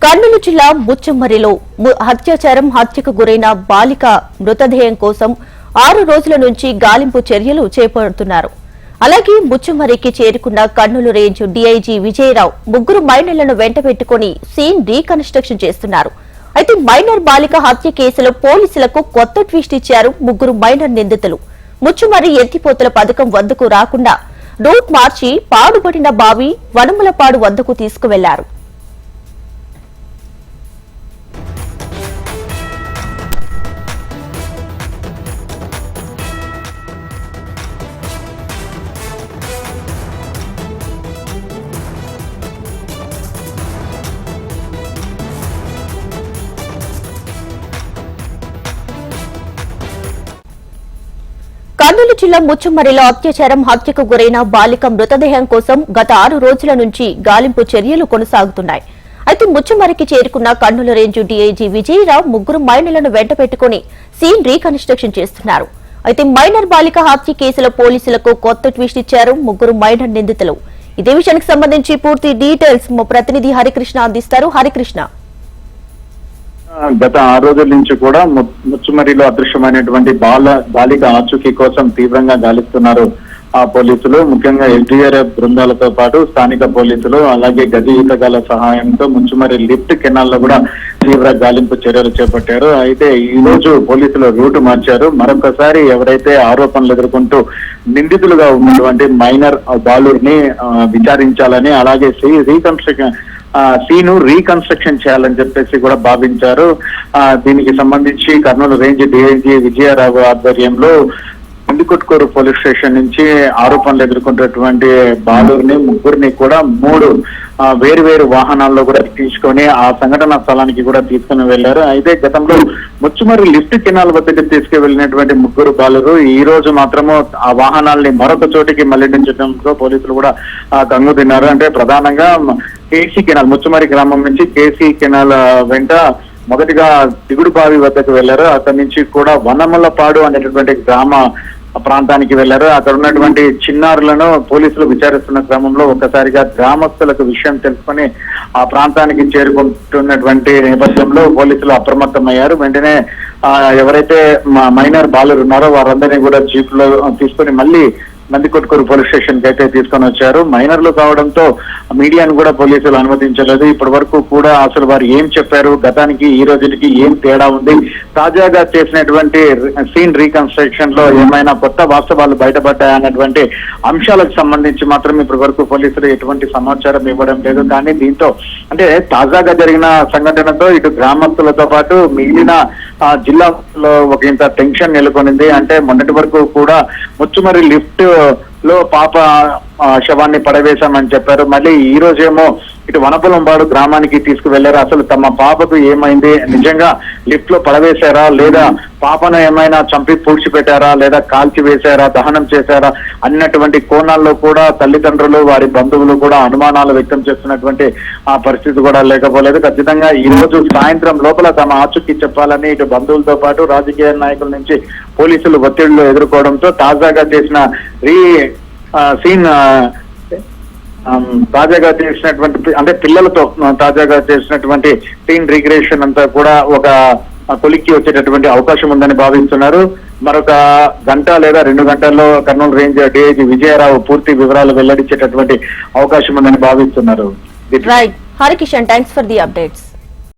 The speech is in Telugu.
కర్నూలు జిల్లా ముచ్చమరిలో హత్యకు గురైన బాలిక మృతదేహం కోసం 6 రోజుల నుంచి గాలింపు చర్యలు చేపడుతున్నారు. అలాగే ముచ్చమరికి చేరుకున్న కర్నూలు రేంజ్ డీఐజీ విజయరావు ముగ్గురు మైనర్లను వెంటబెట్టుకుని సీన్ రీకన్స్ట్రక్షన్ చేస్తున్నారు. అయితే మైనర్ బాలిక హత్య కేసులో పోలీసులకు కొత్త ట్విస్ట్ ఇచ్చారు ముగ్గురు మైనర్ నిందితులు. ముచ్చమరి ఎత్తిపోతల పథకం వద్దకు రాకుండా రూట్ మార్చి పాడుబడిన బావి వనములపాడు వద్దకు తీసుకువెళ్లారు. కర్నూలు జిల్లా ముచ్చమరిలో హత్యకు గురైన బాలిక మృతదేహం కోసం గత 6 రోజుల నుంచి గాలింపు చర్యలు కొనసాగుతున్నాయి. అయితే ముచ్చమరికి చేరుకున్న కర్నూలు రేంజ్ డీఐజీ విజయరావు ముగ్గురు మైనర్లను వెంటబెట్టుకుని సీన్ రీకన్స్ట్రక్షన్ చేస్తున్నారు. అయితే మైనర్ బాలిక హత్య కేసులో పోలీసులకు కొత్త ట్విస్ట్ ఇచ్చారు ముగ్గురు మైనర్ నిందితులు. ఇదే విషయానికి సంబంధించి పూర్తి డీటెయిల్స్ మా ప్రతినిధి హరికృష్ణ అందిస్తారు. హరికృష్ణ, గత 6 రోజుల నుంచి కూడా ముచ్చమరిలో అదృశ్యమైనటువంటి బాలిక ఆచూకీ కోసం తీవ్రంగా గాలిస్తున్నారు పోలీసులు. ముఖ్యంగా ఎన్డీఆర్ఎఫ్ బృందాలతో పాటు స్థానిక పోలీసులు అలాగే గజ ఈతగాల సహాయంతో ముచ్చమరి లిఫ్ట్ కెనాల్లో కూడా తీవ్ర గాలింపు చర్యలు చేపట్టారు. అయితే ఈ రోజు పోలీసులు రూటు మార్చారు. మరొకసారి ఎవరైతే ఆరోపణలు ఎదుర్కొంటూ నిందితులుగా ఉన్నటువంటి మైనర్ బాలుని విచారించాలని అలాగే సీను రీకన్స్ట్రక్షన్ చేయాలని చెప్పేసి కూడా భావించారు. దీనికి సంబంధించి కర్నూలు రేంజ్ డీఐజీ విజయరావు ఆధ్వర్యంలో మండికొట్కూరు పోలీస్ స్టేషన్ నుంచి ఆరోపణలు ఎదుర్కొంటున్నటువంటి బాలుని ముగ్గురిని కూడా 3 వేరు వాహనాల్లో కూడా తీసుకొని ఆ సంఘటన స్థలానికి కూడా తీసుకుని వెళ్లారు. అయితే గతంలో ముచ్చమరి లిఫ్ట్ కెనాల్ వద్దకు తీసుకువెళ్లినటువంటి ముగ్గురు బాలురు ఈ రోజు మాత్రము ఆ వాహనాల్ని మరొక చోటికి మళ్లించడంతో పోలీసులు కూడా కంగు తిన్నారు. అంటే ప్రధానంగా కేసీ కెనాల్ ముచ్చమరి గ్రామం నుంచి కేసీ కెనాల్ వెంట మొదటిగా దిగుడు బావి వద్దకు వెళ్లారు. అక్కడి నుంచి కూడా వనములపాడు అనేటటువంటి గ్రామ ప్రాంతానికి వెళ్లారు. అక్కడ ఉన్నటువంటి చిన్నారులను పోలీసులు విచారిస్తున్న క్రమంలో ఒక్కసారిగా గ్రామస్తులకు విషయం తెలుసుకొని ఆ ప్రాంతానికి చేరుకుంటున్నటువంటి నేపథ్యంలో పోలీసులు అప్రమత్తమయ్యారు. వెంటనే ఎవరైతే మైనర్ బాలురు ఉన్నారో వారందరినీ కూడా జీప్ లో తీసుకొని మళ్ళీ మండికొట్కూరు పోలీస్ స్టేషన్ కి అయితే తీసుకొని వచ్చారు. మైనర్లు కావడంతో మీడియాను కూడా పోలీసులు అనుమతించలేదు. ఇప్పటి వరకు కూడా అసలు వారు ఏం చెప్పారు, గతానికి ఈ రోజుకి ఏం తేడా ఉంది, తాజాగా చేసినటువంటి సీన్ రీకన్స్ట్రక్షన్ లో ఏమైనా కొత్త వాస్తవాలు బయటపడ్డాయన్నటువంటి అంశాలకు సంబంధించి మాత్రం ఇప్పటి వరకు పోలీసులు ఎటువంటి సమాచారం ఇవ్వడం లేదు. కానీ దీంతో అంటే తాజాగా జరిగిన సంఘటనతో ఇటు గ్రామస్తులతో పాటు మిగిలిన జిల్లాలో ఒక ఇంత టెన్షన్ నెలకొనింది. అంటే మొన్నటి వరకు కూడా ముచ్చమరి లిఫ్ట్ లో పాప శవాన్ని పడవేశామని చెప్పారు. మళ్ళీ ఈ రోజేమో ఇటు వనపులంబాడు గ్రామానికి తీసుకువెళ్లారు. అసలు తమ పాపకు ఏమైంది, నిజంగా లిఫ్ట్ లో పడవేశారా లేదా పాపను ఏమైనా చంపి పూడ్చిపెట్టారా లేదా కాల్చి వేశారా, దహనం చేశారా అన్నటువంటి కోణాల్లో కూడా తల్లిదండ్రులు వారి బంధువులు కూడా అనుమానాలు వ్యక్తం చేస్తున్నటువంటి ఆ పరిస్థితి కూడా లేకపోలేదు. ఖచ్చితంగా ఈ రోజు సాయంత్రం లోపల తమ ఆచూకీ చెప్పాలని ఇటు బంధువులతో పాటు రాజకీయ నాయకుల నుంచి పోలీసులు ఒత్తిళ్లు ఎదుర్కోవడంతో తాజాగా చేసిన తాజాగా చేసినటువంటి అంటే పిల్లలతో తాజాగా చేసినటువంటి సీన్ రీక్రియేషన్ అంతా కూడా ఒక కొలిక్కి వచ్చేటటువంటి అవకాశం ఉందని భావిస్తున్నారు. మరొక గంట లేదా 2 గంటల్లో కర్నూలు రేంజ్ డీఐజీ విజయరావు పూర్తి వివరాలు వెల్లడించేటటువంటి అవకాశం ఉందని భావిస్తున్నారు. Right Harikishan, thanks for the updates.